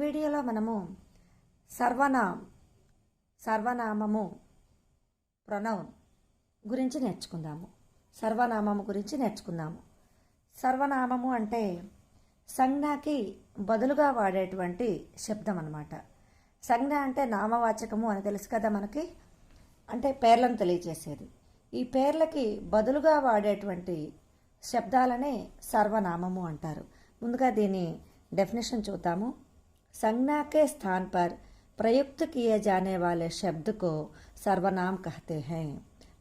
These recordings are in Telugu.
వీడియోలో మనము సర్వనామము ప్రొనౌన్ గురించి నేర్చుకుందాము. సర్వనామము అంటే సంజ్ఞకి బదులుగా వాడేటువంటి శబ్దం అన్నమాట. సంజ్ఞ అంటే నామవాచకము అని తెలుసు కదా మనకి, అంటే పేర్లను తెలియజేసేది. ఈ పేర్లకి బదులుగా వాడేటువంటి శబ్దాలనే సర్వనామము అంటారు. ముందుగా దీని डेफिनेशन చూద్దాము. संज्ञा के स्थान पर प्रयुक्त किए जाने वाले शब्द को सर्वनाम कहते हैं.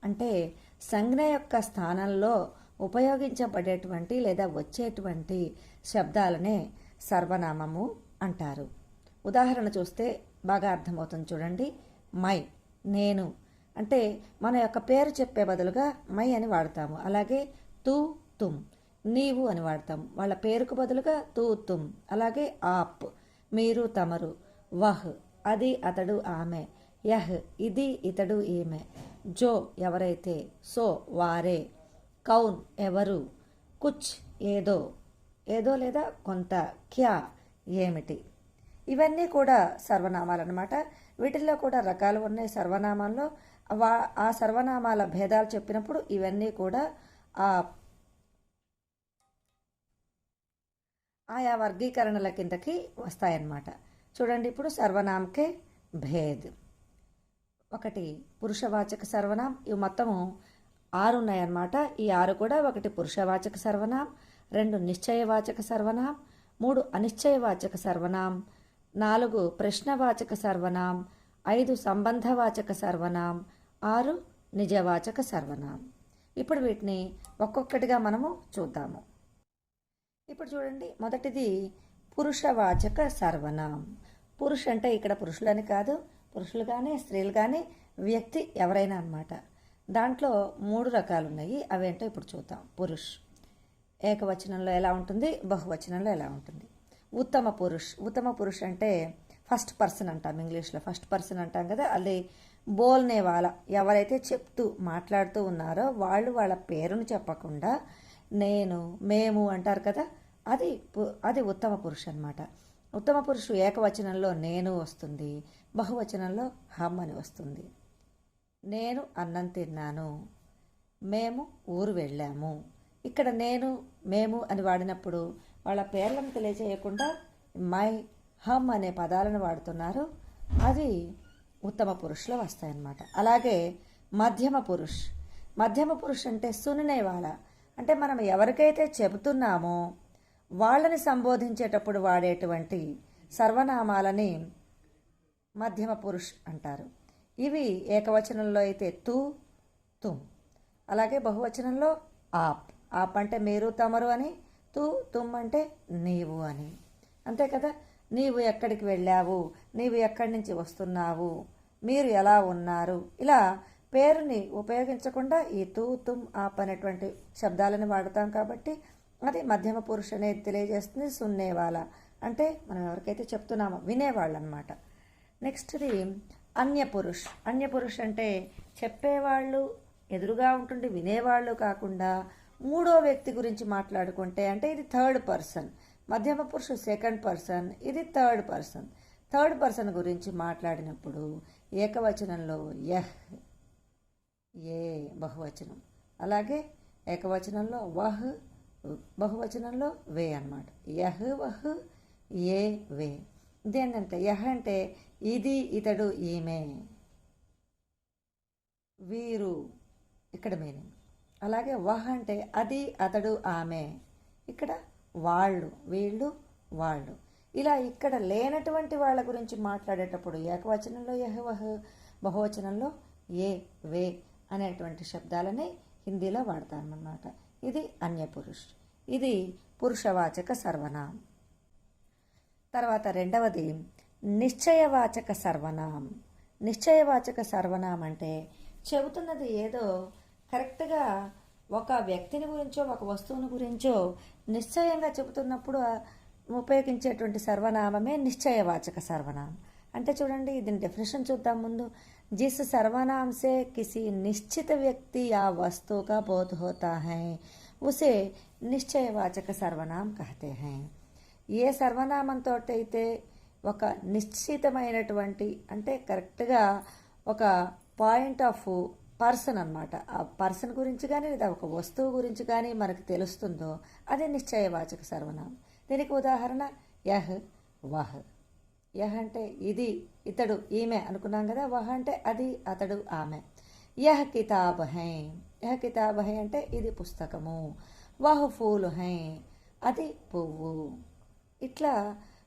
అంటే సంజ్ఞ యొక్క స్థానంలో ఉపయోగించబడేటువంటి లేదా వచ్చేటువంటి శబ్దాలనే సర్వనామము అంటారు. ఉదాహరణ చూస్తే బాగా అర్థమవుతుంది చూడండి. మై, నేను అంటే మన యొక్క పేరు చెప్పే బదులుగా మై అని వాడతాము. అలాగే తూ, తుమ్, నీవు అని వాడతాం. వాళ్ళ పేరుకు బదులుగా తూ, తుమ్. అలాగే ఆప్, మీరు, తమరు. వహ్, అది, అతడు, ఆమె. యహ్, ఇది, ఇతడు, ఈమె. జో, ఎవరైతే. సో, వారే. కౌన్, ఎవరు. కుచ్, ఏదో, ఏదో లేదా కొంత. క్యా, ఏమిటి. ఇవన్నీ కూడా సర్వనామాలు అన్నమాట. వీటిల్లో కూడా రకాలు ఉన్నాయి సర్వనామాల్లో. ఆ సర్వనామాల భేదాలు చెప్పినప్పుడు ఇవన్నీ కూడా ఆయా వర్గీకరణల కిందకి వస్తాయన్నమాట. చూడండి, ఇప్పుడు సర్వనామకే భేద్. ఒకటి పురుషవాచక సర్వనాం. ఇవి మొత్తము 6 ఉన్నాయన్నమాట. ఈ 6 కూడా: 1 పురుషవాచక సర్వనాం, 2 నిశ్చయవాచక సర్వనాం, 3 అనిశ్చయవాచక సర్వనాం, 4 ప్రశ్నవాచక సర్వనాం, 5 సంబంధవాచక సర్వనాం, 6 నిజవాచక సర్వనాం. ఇప్పుడు వీటిని ఒక్కొక్కటిగా మనము చూద్దాము. ఇప్పుడు చూడండి, మొదటిది పురుషవాచక సర్వనాం. పురుష్ అంటే ఇక్కడ పురుషులని కాదు, పురుషులు కానీ స్త్రీలు కానీ వ్యక్తి ఎవరైనా అన్నమాట. దాంట్లో 3 రకాలు ఉన్నాయి. అవేంటో ఇప్పుడు చూద్దాం. పురుష్ ఏకవచనంలో ఎలా ఉంటుంది, బహువచనంలో ఎలా ఉంటుంది. ఉత్తమ పురుష్ అంటే ఫస్ట్ పర్సన్ అంటాం. ఇంగ్లీష్లో ఫస్ట్ పర్సన్ అంటాం కదా. అది బోల్నే వాళ్ళ, ఎవరైతే చెప్తూ మాట్లాడుతూ ఉన్నారో వాళ్ళు వాళ్ళ పేరును చెప్పకుండా నేను, మేము అంటారు కదా, అది ఉత్తమ పురుషు అన్నమాట. ఉత్తమ పురుషు ఏకవచనంలో నేను వస్తుంది, బహువచనంలో హమ్ అని వస్తుంది. నేను అన్నం తిన్నాను, మేము ఊరు వెళ్ళాము. ఇక్కడ నేను, మేము అని వాడినప్పుడు వాళ్ళ పేర్లను తెలియజేయకుండా మై, హమ్ అనే పదాలను వాడుతున్నారు. అది ఉత్తమ పురుషులో వస్తాయన్నమాట. అలాగే మధ్యమ పురుష్ అంటే సుననే వాళ్ళ, అంటే మనం ఎవరికైతే చెబుతున్నామో వాళ్ళని సంబోధించేటప్పుడు వాడేటువంటి సర్వనామాలని మధ్యమ పురుష్ అంటారు. ఇవి ఏకవచనంలో అయితే తూ, తుమ్. అలాగే బహువచనంలో ఆప్ అంటే మీరు, తమరు అని. తూ, తుమ్ అంటే నీవు అని. అంతే కదా. నీవు ఎక్కడికి వెళ్ళావు, నీవు ఎక్కడి నుంచి వస్తున్నావు, మీరు ఎలా ఉన్నారు. ఇలా పేరుని ఉపయోగించకుండా ఈ తూ, తుమ్, ఆప్ అనేటువంటి శబ్దాలను వాడతాం కాబట్టి అది మధ్యమ పురుషు అనేది తెలియజేస్తుంది. సున్నేవాళ్ళ అంటే మనం ఎవరికైతే చెప్తున్నామో వినేవాళ్ళు అనమాట. నెక్స్ట్ది అన్యపురుష్ అంటే చెప్పేవాళ్ళు ఎదురుగా ఉంటుండి వినేవాళ్ళు కాకుండా 3వ వ్యక్తి గురించి మాట్లాడుకుంటే, అంటే ఇది థర్డ్ పర్సన్. మధ్యమ పురుషు సెకండ్ పర్సన్, ఇది థర్డ్ పర్సన్ గురించి మాట్లాడినప్పుడు ఏకవచనంలో యహ్, ఏ బహువచనం. అలాగే ఏకవచనంలో వహ్, బహువచనంలో వే అన్నమాట. యహ్, వహ్, ఏ, వే. ఇదేంటంటే యహ్ అంటే ఇది, ఇతడు, ఈమె, వీరు, ఇక్కడ మీనింగ్. అలాగే వహ్ అంటే అది, అతడు, ఆమె, ఇక్కడ వాళ్ళు, వీళ్ళు, వాళ్ళు. ఇలా ఇక్కడ లేనటువంటి వాళ్ళ గురించి మాట్లాడేటప్పుడు ఏకవచనంలో యహ్, వహ్, బహువచనంలో ఏ, వే అనేటువంటి శబ్దాలని హిందీలో వాడతామన్నమాట. ఇది అన్యపురుష్. ఇది పురుషవాచక సర్వనాం. తర్వాత రెండవది నిశ్చయవాచక సర్వనాం అంటే చెబుతున్నది ఏదో కరెక్ట్గా ఒక వ్యక్తిని గురించో ఒక వస్తువుని గురించో నిశ్చయంగా చెబుతున్నప్పుడు ఉపయోగించేటువంటి సర్వనామమే నిశ్చయవాచక సర్వనాం. అంటే చూడండి, దీని డెఫినేషన్ చూద్దాం ముందు. जिस सर्वनाम से किसी निश्चित व्यक्ति या वस्तु का बोध होता है उसे నిశ్చయవాచక సర్వనాం कहते हैं. ఏ సర్వనామంతో అయితే ఒక నిశ్చితమైనటువంటి అంటే కరెక్ట్గా ఒక పాయింట్ ఆఫ్ పర్సన్ అన్నమాట. ఆ పర్సన్ గురించి కానీ లేదా ఒక వస్తువు గురించి కానీ మనకు తెలుస్తుందో అది నిశ్చయవాచక సర్వనామం. దీనికి ఉదాహరణ యహ్ వహ్. యహ్ అంటే ఇది, ఇతడు, ఈమె అనుకున్నాం కదా. వహ్ అంటే అది, అతడు, ఆమె. యహ్ కితాబ్ హై. యహ్ కితాబ్ హై అంటే ఇది పుస్తకము. వహ్ ఫూల్ హై, అది పువ్వు. ఇట్లా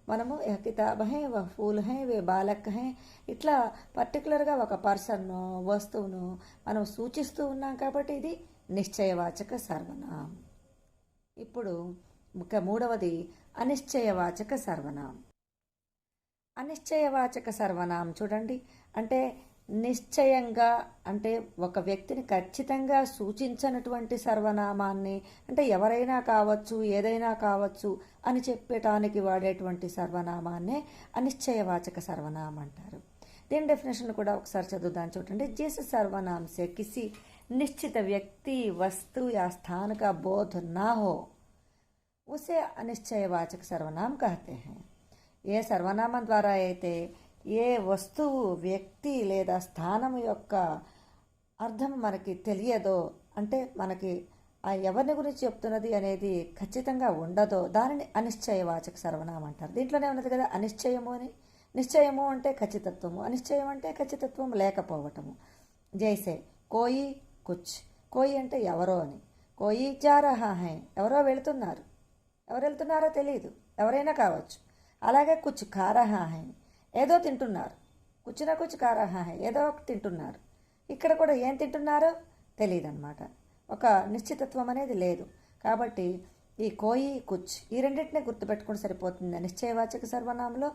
మనము యహ్ కితాబ్ హై, వహ్ ఫూల్ హై, వే బాలక్ హై, ఇట్లా పర్టికులర్గా ఒక పర్సన్ను వస్తువును మనం సూచిస్తూ ఉన్నాం కాబట్టి ఇది నిశ్చయవాచక సర్వనామం. ఇప్పుడు మూడవది అనిశ్చయవాచక సర్వనామం. అనిశ్చయవాచక సర్వనామం చూడండి, అంటే నిశ్చయంగా అంటే ఒక వ్యక్తిని ఖచ్చితంగా సూచించనటువంటి సర్వనామాన్ని, అంటే ఎవరైనా కావచ్చు ఏదైనా కావచ్చు అని చెప్పటానికి వాడేటువంటి సర్వనామాన్నే అనిశ్చయవాచక సర్వనామం అంటారు. దీని డెఫినేషన్ కూడా ఒకసారి చదువుదాం చూడండి. जिस सर्वनाम से किसी निश्चित व्यक्ति वस्तु या स्थान का बोध ना हो उसे अनिश्चयवाचक सर्वनाम कहते हैं. ఏ సర్వనామం ద్వారా అయితే ఏ వస్తువు, వ్యక్తి లేదా స్థానం యొక్క అర్థం మనకి తెలియదో, అంటే మనకి ఆ ఎవరిని గురించి చెప్తున్నది అనేది ఖచ్చితంగా ఉండదో దానిని అనిశ్చయవాచక సర్వనామం అంటారు. దీంట్లోనే ఉన్నది కదా అనిశ్చయము అని. నిశ్చయము అంటే ఖచ్చితత్వము, అనిశ్చయం అంటే ఖచ్చితత్వం లేకపోవటము. జైసే కోయి కుచ్. కోయి అంటే ఎవరో అని. కోయి జా రహా హై, ఎవరో వెళుతున్నారు. ఎవరు వెళ్తున్నారో తెలియదు, ఎవరైనా కావచ్చు. అలాగే కుచ్ ఖా రహా హై, ఏదో తింటున్నారు. కుచ్చిన కుచ్ ఖా రహా హై, ఏదో ఒకటి తింటున్నారు. ఇక్కడ కూడా ఏం తింటున్నారో తెలియదు అన్నమాట. ఒక నిశ్చితత్వం అనేది లేదు. కాబట్టి ఈ కోయి కుచ్ ఈ రెండింటినీ గుర్తుపెట్టుకుంటే సరిపోతుంది. నిశ్చయవాచక సర్వనామంలో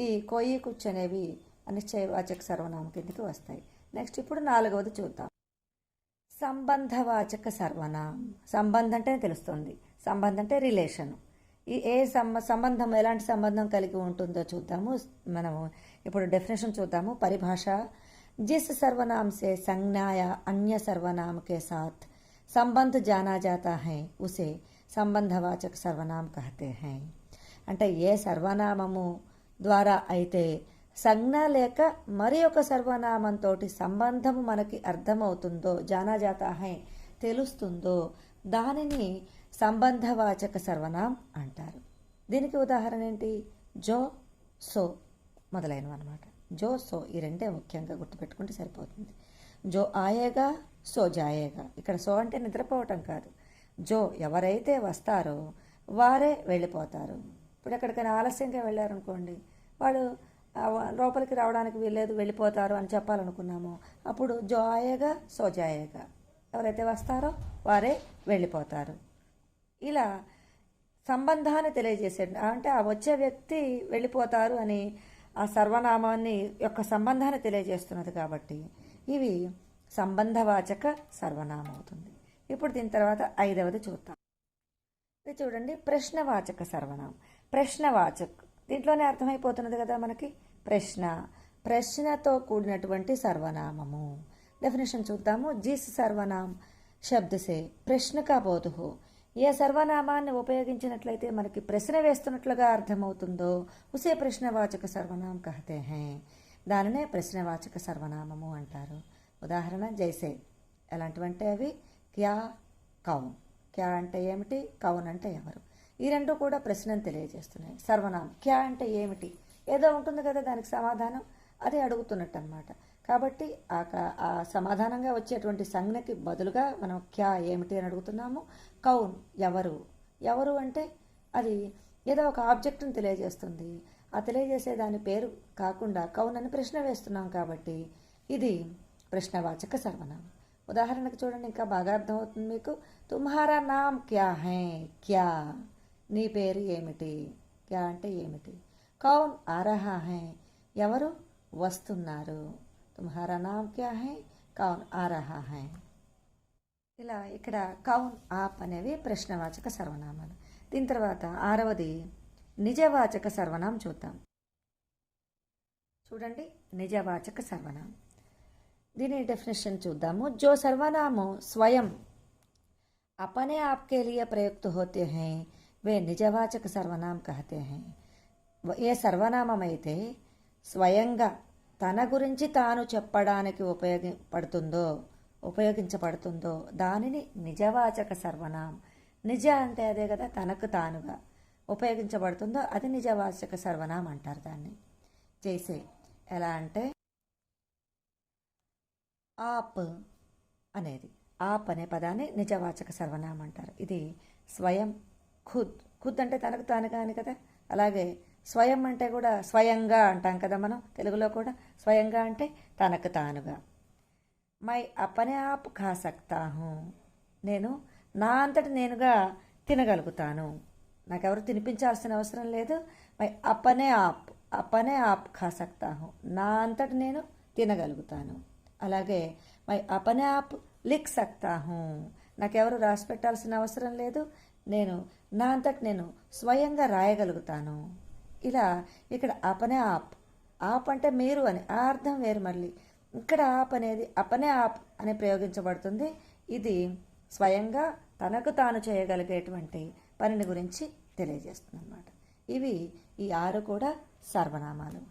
ఈ కోయి కుచ్ అనేవి అనిశ్చయవాచక సర్వనామం కిందకి వస్తాయి. నెక్స్ట్ ఇప్పుడు నాలుగవది చూద్దాం. సంబంధవాచక సర్వనామం. సంబంధం అంటే తెలుస్తుంది, సంబంధం అంటే రిలేషన్. ఈ ఏ సంబంధం ఎలాంటి సంబంధం కలిగి ఉంటుందో చూద్దాము. మనము ఇప్పుడు డెఫినేషన్ చూద్దాము. పరిభాష: जिस सर्वनाम से संज्ञा या अन्य सर्वनाम के साथ संबंध जाना जाता है उसे సంబంధవాచక సర్వనామం कहते हैं. అంటే ఏ సర్వనామము ద్వారా అయితే సంజ్ఞ లేక మరి ఒక సర్వనామంతో సంబంధము మనకి అర్థమవుతుందో, జానా జాతా హై తెలుస్తుందో దానిని సంబంధవాచక సర్వనామం అంటారు. దీనికి ఉదాహరణ ఏంటి? జో, సో మొదలైనవి అన్నమాట. జో, సో ఈ రెండే ముఖ్యంగా గుర్తుపెట్టుకుంటే సరిపోతుంది. జో ఆయేగా, సో జాయేగా. ఇక్కడ సో అంటే నిద్రపోవటం కాదు. జో ఎవరైతే వస్తారో వారే వెళ్ళిపోతారు. ఇప్పుడు ఎక్కడికైనా ఆలస్యంగా వెళ్ళారనుకోండి, వాళ్ళు లోపలికి రావడానికి వీల్లేదు, వెళ్ళిపోతారు అని చెప్పాలనుకున్నాము. అప్పుడు జో ఆయేగా, సో జాయేగా. ఎవరైతే వస్తారో వారే వెళ్ళిపోతారు. ఇలా సంబంధాన్ని తెలియజేసే, అంటే ఆ వచ్చే వ్యక్తి వెళ్ళిపోతారు అని ఆ సర్వనామాన్ని యొక్క సంబంధాన్ని తెలియజేస్తున్నది కాబట్టి ఇవి సంబంధవాచక సర్వనామం అవుతుంది. ఇప్పుడు దీని తర్వాత ఐదవది చూద్దాం. ఇది చూడండి, ప్రశ్నవాచక సర్వనామం. ప్రశ్నవాచక్ దీంట్లోనే అర్థమైపోతున్నది కదా మనకి. ప్రశ్న, ప్రశ్నతో కూడినటువంటి సర్వనామము. డెఫినేషన్ చూద్దాము. जिस सर्वनाम शब्द से प्रश्न का बोध हो, ఏ సర్వనామాన్ని ఉపయోగించినట్లయితే మనకి ప్రశ్న వేస్తున్నట్లుగా అర్థమవుతుందో ఉసే ప్రశ్నవాచక సర్వనామం కహతే హై, దానినే ప్రశ్నవాచక సర్వనామము అంటారు. ఉదాహరణ జైసే, ఎలాంటివంటే అవి క్యా, కౌన్. క్యా అంటే ఏమిటి, కౌన్ అంటే ఎవరు. ఈ రెండు కూడా ప్రశ్నను తెలియజేస్తున్నాయి. సర్వనామం క్యా అంటే ఏమిటి, ఏదో ఉంటుంది కదా దానికి సమాధానం, అది అడుగుతున్నట్టు అన్నమాట. కాబట్టి ఆ సమాధానంగా వచ్చేటువంటి సంజ్ఞకి బదులుగా మనం క్యా ఏమిటి అని అడుగుతున్నాము. కౌన్ ఎవరు, ఎవరు అంటే అది ఏదో ఒక ఆబ్జెక్ట్ని తెలియజేస్తుంది. ఆ తెలియజేసే దాని పేరు కాకుండా కౌన్ అని ప్రశ్న వేస్తున్నాం కాబట్టి ఇది ప్రశ్నవాచక సర్వనామం. ఉదాహరణకు చూడండి, ఇంకా బాగా అర్థమవుతుంది మీకు. తుమ్హారా నామ్ క్యా హై, క్యా నీ పేరు ఏమిటి, క్యా అంటే ఏమిటి. కౌన్ ఆ రహా హై, ఎవరు వస్తున్నారు. తుమ్హారా నామ్ క్యా హై, కౌన్ ఆ రహా హై. ఇలా ఇక్కడ కౌన్, ఆప్ అనేవి ప్రశ్నవాచక సర్వనామాలు. దీని తర్వాత ఆరవది నిజవాచక సర్వనామం చూద్దాం. చూడండి, నిజవాచక సర్వనామం. దీని డెఫినేషన్ చూద్దాము. जो सर्वनाम स्वयं अपने आप के लिए प्रयुक्त होते हैं वे निजवाचक सर्वनाम कहते हैं. ఏ సర్వనామం అయితే స్వయంగా తన గురించి తాను చెప్పడానికి ఉపయోగించబడుతుందో దానిని నిజవాచక సర్వనామం. నిజ అంటే అదే కదా, తనకు తానుగా ఉపయోగించబడుతుందో అది నిజవాచక సర్వనామం అంటారు దాన్ని. చేసే ఎలా అంటే ఆప్ అనేది, ఆప్ అనే పదాన్ని నిజవాచక సర్వనామం అంటారు. ఇది స్వయం, ఖుద్ అంటే తనకు తానుగా అని కదా. అలాగే స్వయం అంటే కూడా స్వయంగా అంటాం కదా మనం తెలుగులో కూడా. స్వయంగా అంటే తనకు తానుగా. మై అపనే ఆప్ ఖా సక్తా హూ, నేను నా అంతటి నేనుగా తినగలుగుతాను, నాకెవరు తినిపించాల్సిన అవసరం లేదు. మై అపనే ఆప్ ఖా సక్తా హూ, నా అంతటి నేను తినగలుగుతాను. అలాగే మై అపనే ఆప్ లిఖ్ సక్తా హూ, నాకెవరు రాసి పెట్టాల్సిన అవసరం లేదు, నేను నా అంతటి నేను స్వయంగా రాయగలుగుతాను. ఇలా ఇక్కడ అపనే ఆప్ అంటే మీరు అని, ఆ అర్థం వేరు. మళ్ళీ ఇక్కడ ఆప్ అనేది అపనే ఆప్ అని ప్రయోగించబడుతుంది. ఇది స్వయంగా తనకు తాను చేయగలిగేటువంటి పనిని గురించి తెలియజేస్తుంది అన్నమాట. ఇవి ఈ 6 కూడా సర్వనామాలు.